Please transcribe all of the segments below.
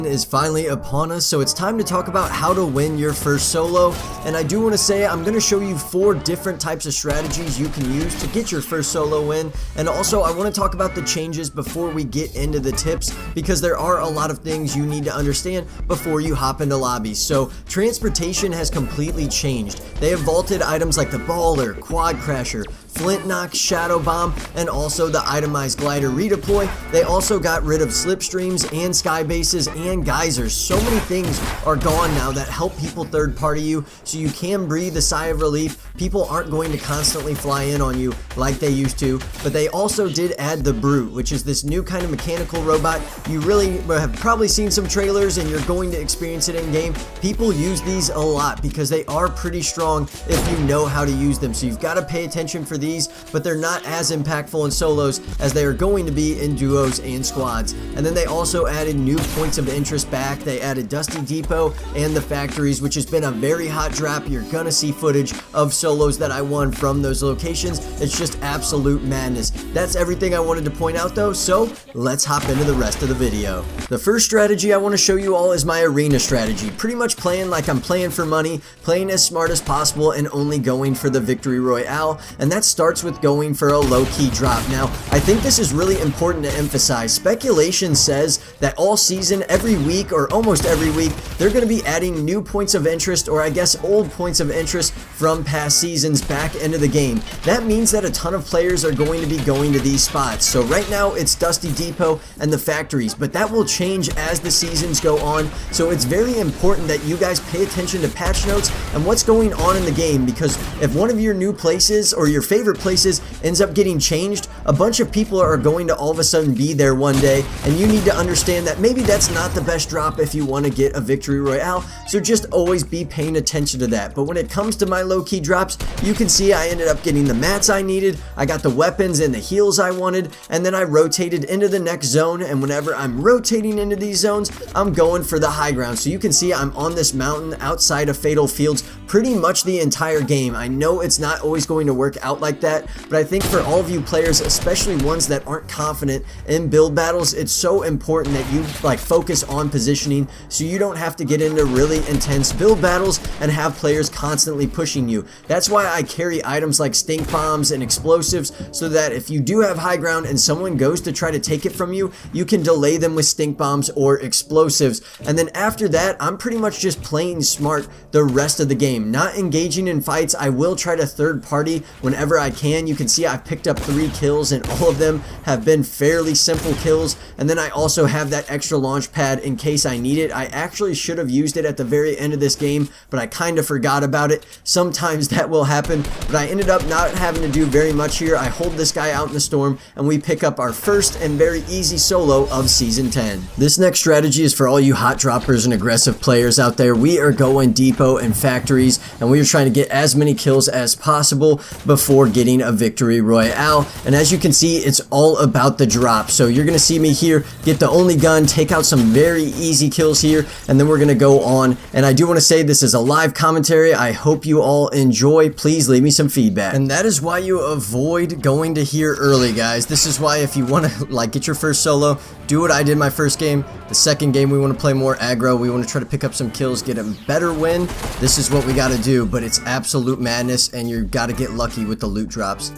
Is finally upon us, so it's time to talk about how to win your first solo. And I do want to say I'm going to show you 4 different types of strategies you can use to get your first solo win, and also I want to talk about the changes before we get into the tips, because there are a lot of things you need to understand before you hop into lobbies. So transportation has completely changed. They have vaulted items like the Baller, Quad Crasher, Flint Knock, Shadow Bomb, and also the itemized glider redeploy. They also got rid of slipstreams and sky bases and geysers. So many things are gone now that help people third party you, so you can breathe a sigh of relief. People aren't going to constantly fly in on you like they used to. But they also did add the Brute, which is this new kind of mechanical robot. You really have probably seen some trailers and you're going to experience it in game. People use these a lot because they are pretty strong if you know how to use them. So you've got to pay attention for these, but they're not as impactful in solos as they are going to be in duos and squads. And then they also added new points of interest back. They added Dusty Depot and the factories, which has been a very hot drop. You're gonna see footage of solos that I won from those locations. It's just absolute madness. That's everything I wanted to point out though, so let's hop into the rest of the video. The first strategy I want to show you all is my arena strategy. Pretty much playing like I'm playing for money, playing as smart as possible, and only going for the victory royale, and that starts with going for a low-key drop. Now, I think this is really important to emphasize. Speculation says that all season, every week, or almost every week, they're going to be adding new points of interest, or I guess old points of interest from past seasons back into the game. That means that a ton of players are going to be going to these spots. So right now, it's Dusty Depot and the factories, but that will change as the seasons go on. So it's very important that you guys pay attention to patch notes and what's going on in the game, because if one of your new places or your favorite places ends up getting changed, a bunch of people are going to all of a sudden be there one day, and you need to understand that maybe that's not the best drop if you want to get a victory royale. So just always be paying attention to that. But when it comes to my low-key drops, you can see I ended up getting the mats I needed, I got the weapons and the heals I wanted, and then I rotated into the next zone. And whenever I'm rotating into these zones, I'm going for the high ground. So you can see I'm on this mountain outside of Fatal Fields pretty much the entire game. I know it's not always going to work out like that, but I think for all of you players, especially ones that aren't confident in build battles, it's so important that you focus on positioning so you don't have to get into really intense build battles and have players constantly pushing you. That's why I carry items like stink bombs and explosives, so that if you do have high ground and someone goes to try to take it from you, you can delay them with stink bombs or explosives. And then after that, I'm pretty much just playing smart the rest of the game, not engaging in fights. I will try to third party whenever I can. You can see I've picked up 3 kills and all of them have been fairly simple kills. And then I also have that extra launch pad in case I need it. I actually should have used it at the very end of this game, but I kind of forgot about it. Sometimes that will happen, but I ended up not having to do very much here. I hold this guy out in the storm and we pick up our first and very easy solo of season 10. This next strategy is for all you hot droppers and aggressive players out there. We are going depot and factories, and we are trying to get as many kills as possible before getting a victory royale. And as you can see, it's all about the drop. So you're gonna see me here get the only gun, take out some very easy kills here, and then we're gonna go on. And I do want to say this is a live commentary. I hope you all enjoy. Please leave me some feedback. And that is why you avoid going to here early, guys. This is why if you want to get your first solo, do what I did my first game. The second game, we want to play more aggro. We want to try to pick up some kills, get a better win. This is what we got to do, but it's absolute madness, and you got to get lucky with the loot drops.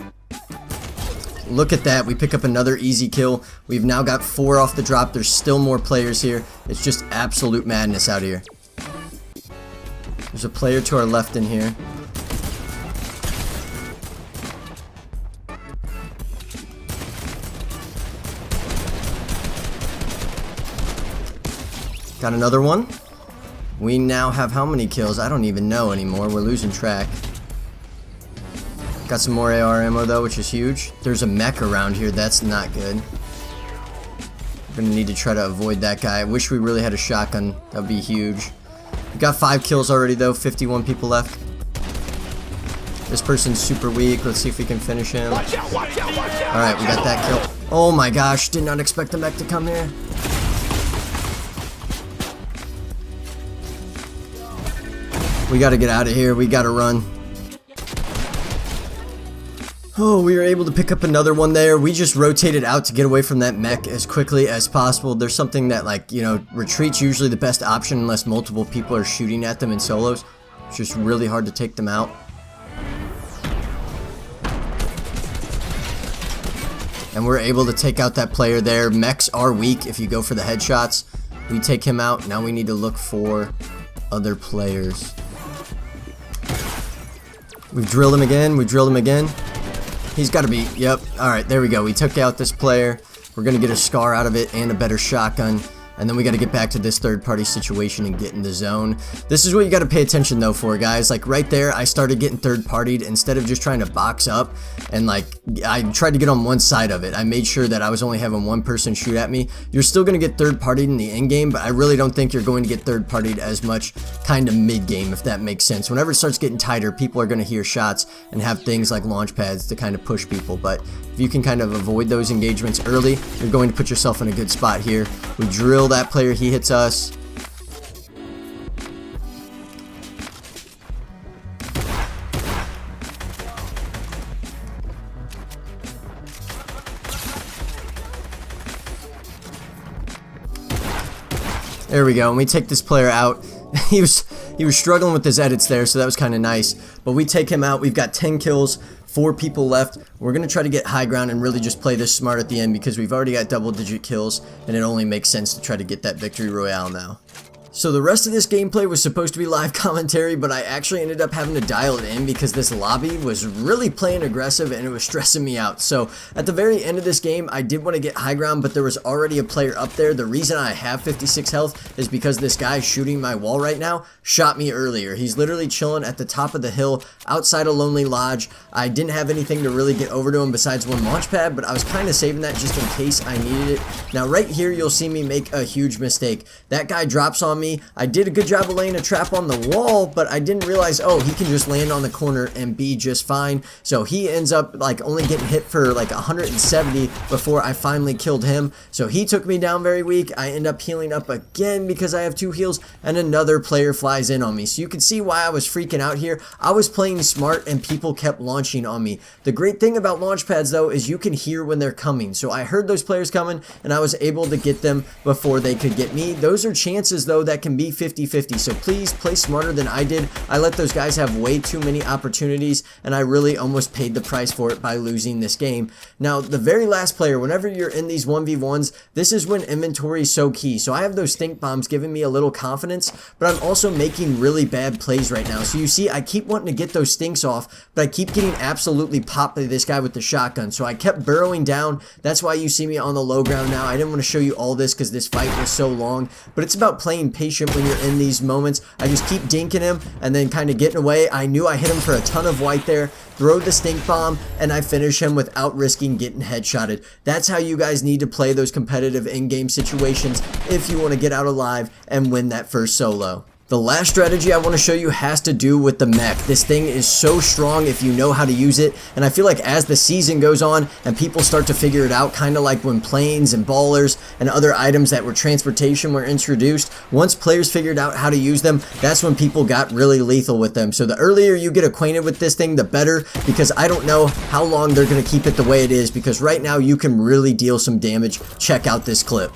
Look at that. We pick up another easy kill. We've now got 4 off the drop. There's still more players here. It's just absolute madness out here. There's a player to our left in here. Got another one. We now have how many kills? I don't even know anymore. We're losing track. Got some more AR ammo though, which is huge. There's a mech around here. That's not good. We're gonna need to try to avoid that guy. I wish we really had a shotgun. That would be huge. We got 5 kills already though. 51 people left. This person's super weak. Let's see if we can finish him. Alright, we got that kill. Oh my gosh, did not expect the mech to come here. We gotta get out of here. We gotta run. Oh, we were able to pick up another one there. We just rotated out to get away from that mech as quickly as possible. There's something that, like, you know, retreat's usually the best option unless multiple people are shooting at them in solos. It's just really hard to take them out. And we're able to take out that player there. Mechs are weak if you go for the headshots. We take him out. Now we need to look for other players. We've drilled him again. We drilled him again. He's got to be, yep. Alright, there we go. We took out this player. We're going to get a scar out of it and a better shotgun. And then we got to get back to this third-party situation and get in the zone. This is what you got to pay attention, though, for, guys. Like, right there, I started getting third-partied instead of just trying to box up. And, like, I tried to get on one side of it. I made sure that I was only having one person shoot at me. You're still going to get third-partied in the end-game, but I really don't think you're going to get third-partied as much kind of mid-game, if that makes sense. Whenever it starts getting tighter, people are going to hear shots and have things like launch pads to kind of push people. But if you can kind of avoid those engagements early, you're going to put yourself in a good spot here. We drill that player, he hits us. There we go, and we take this player out. He was struggling with his edits there, so that was kind of nice. But we take him out. We've got 10 kills, 4 people left. We're going to try to get high ground and really just play this smart at the end because we've already got double-digit kills, and it only makes sense to try to get that victory royale now. So the rest of this gameplay was supposed to be live commentary, but I actually ended up having to dial it in because this lobby was really playing aggressive and it was stressing me out. So at the very end of this game, I did want to get high ground, but there was already a player up there. The reason I have 56 health is because this guy shooting my wall right now shot me earlier. He's literally chilling at the top of the hill outside of Lonely Lodge. I didn't have anything to really get over to him besides one launch pad, but I was kind of saving that just in case I needed it. Now right here, you'll see me make a huge mistake. That guy drops on me. I did a good job of laying a trap on the wall, but I didn't realize, oh, he can just land on the corner and be just fine. So he ends up like only getting hit for like 170 before I finally killed him. So he took me down very weak. I end up healing up again because I have 2 heals, and another player flies in on me. So you can see why I was freaking out here. I was playing smart and people kept launching on me. The great thing about launch pads though is you can hear when they're coming. So I heard those players coming and I was able to get them before they could get me. Those are chances though that can be 50-50, so please play smarter than I did. I let those guys have way too many opportunities, and I really almost paid the price for it by losing this game. Now, the very last player, whenever you're in these 1v1s, this is when inventory is so key. So I have those stink bombs giving me a little confidence, but I'm also making really bad plays right now. So you see, I keep wanting to get those stinks off, but I keep getting absolutely popped by this guy with the shotgun. So I kept burrowing down. That's why you see me on the low ground now. I didn't want to show you all this because this fight was so long, but it's about playing patient when you're in these moments. I just keep dinking him and then kind of getting away. I knew I hit him for a ton of white there, throw the stink bomb, and I finish him without risking getting headshotted. That's how you guys need to play those competitive in-game situations if you want to get out alive and win that first solo. The last strategy I want to show you has to do with the mech. This thing is so strong if you know how to use it, and I feel like as the season goes on and people start to figure it out, kind of like when planes and ballers and other items that were transportation were introduced, once players figured out how to use them, that's when people got really lethal with them. So the earlier you get acquainted with this thing, the better, because I don't know how long they're going to keep it the way it is, because right now you can really deal some damage. Check out this clip.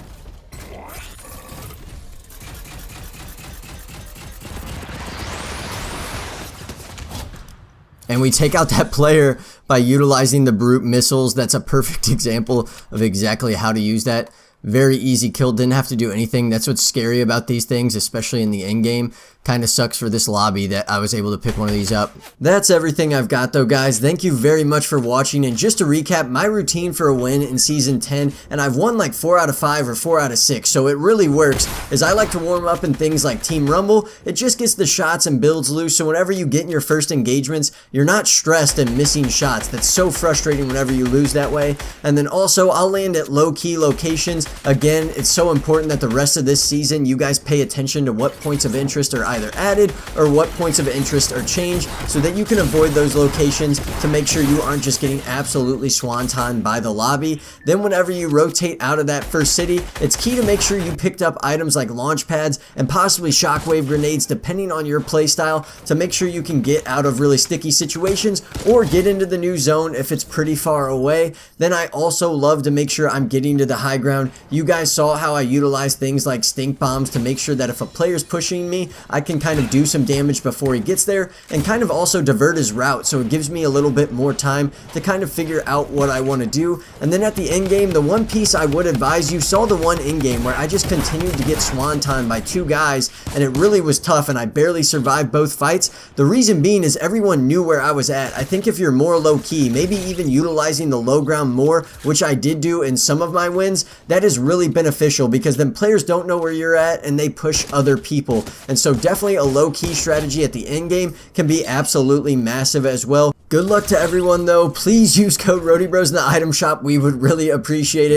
And we take out that player by utilizing the brute missiles. That's a perfect example of exactly how to use that. Very easy kill, didn't have to do anything. That's what's scary about these things, especially in the end game. Kind of sucks for this lobby that I was able to pick one of these up. That's everything I've got though, guys. Thank you very much for watching, and just to recap, my routine for a win in Season 10, and I've won like 4 out of 5 or 4 out of 6, so it really works, is I like to warm up in things like Team Rumble. It just gets the shots and builds loose, so whenever you get in your first engagements, you're not stressed and missing shots. That's so frustrating whenever you lose that way. And then also, I'll land at low-key locations items. Again, it's so important that the rest of this season you guys pay attention to what points of interest are either added or what points of interest are changed so that you can avoid those locations to make sure you aren't just getting absolutely swanton by the lobby. Then whenever you rotate out of that first city, it's key to make sure you picked up items like launch pads and possibly shockwave grenades depending on your playstyle to make sure you can get out of really sticky situations or get into the new zone if it's pretty far away. Then I also love to make sure I'm getting to the high ground. You guys saw how I utilize things like stink bombs to make sure that if a player's pushing me, I can kind of do some damage before he gets there and kind of also divert his route, so it gives me a little bit more time to kind of figure out what I want to do. And then at the end game, the one piece I would advise, you saw the one in game where I just continued to get swanton by 2 guys and it really was tough and I barely survived both fights. The reason being is everyone knew where I was at. I think if you're more low key, maybe even utilizing the low ground more, which I did do in some of my wins, that is really beneficial because then players don't know where you're at and they push other people. And so definitely a low key strategy at the end game can be absolutely massive as well. Good luck to everyone though. Please use code RodyBros in the item shop. We would really appreciate it.